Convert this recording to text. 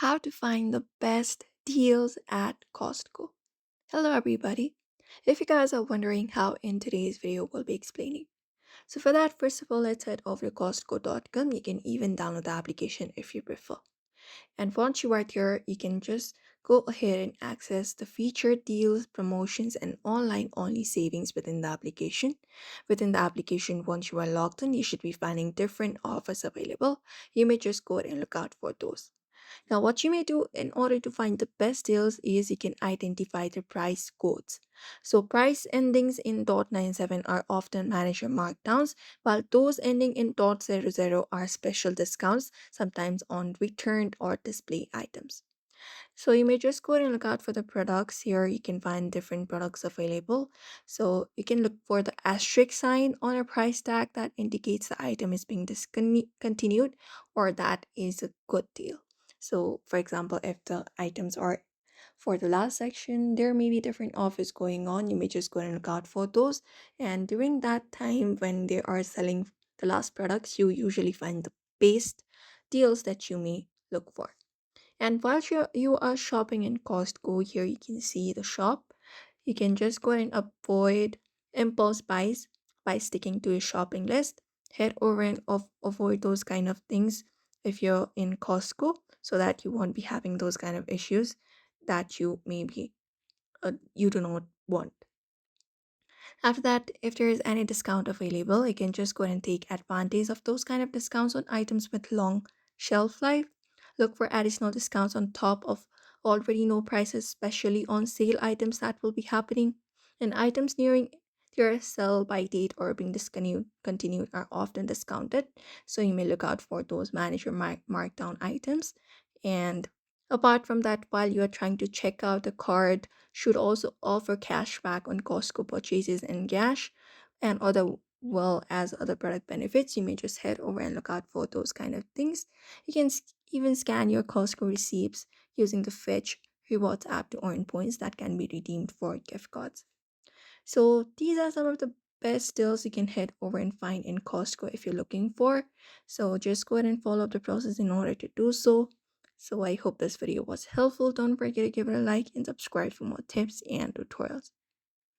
how to find the best deals at Costco. Hello, everybody. If you guys are wondering how in today's video we'll be explaining. So for that, first of all, let's head over to Costco.com. You can even download the application if you prefer. And once you are here, you can just go ahead and access the featured deals, promotions, and online only savings within the application. Within the application, once you are logged in, you should be finding different offers available. You may just go ahead and look out for those. Now, what you may do in order to find the best deals is you can identify the price codes. So, price endings in .97 are often manager markdowns, while those ending in .00 are special discounts, sometimes on returned or display items. So you may just go ahead and look out for the products here. You can find different products available. So you can look for the asterisk sign on a price tag that indicates the item is being discontinued or that is a good deal. So for example, if the items are for the last section, there may be different offers going on. You may just go ahead and look out for those. And during that time when they are selling the last products, you usually find the best deals that you may look for. And while you are shopping in Costco, here you can see the shop. You can just go and avoid impulse buys by sticking to your shopping list. Head over and avoid those kind of things if you're in Costco so that you won't be having those kind of issues that you maybe you do not want. After that, if there is any discount available, you can just go ahead and take advantage of those kind of discounts on items with long shelf life. Look for additional discounts on top of already know prices, especially on sale items that will be happening. And items nearing their sell by date or being discontinued continued are often discounted. So you may look out for those manager markdown items. And apart from that, while you are trying to check out the card, should also offer cashback on Costco purchases and gas and other well as other product benefits. You may just head over and look out for those kind of things. You can even scan your Costco receipts using the Fetch Rewards app to earn points that can be redeemed for gift cards. So these are some of the best deals you can head over and find in Costco if you're looking for. So just go ahead and follow up the process in order to do so. So I hope this video was helpful. Don't forget to give it a like and subscribe for more tips and tutorials.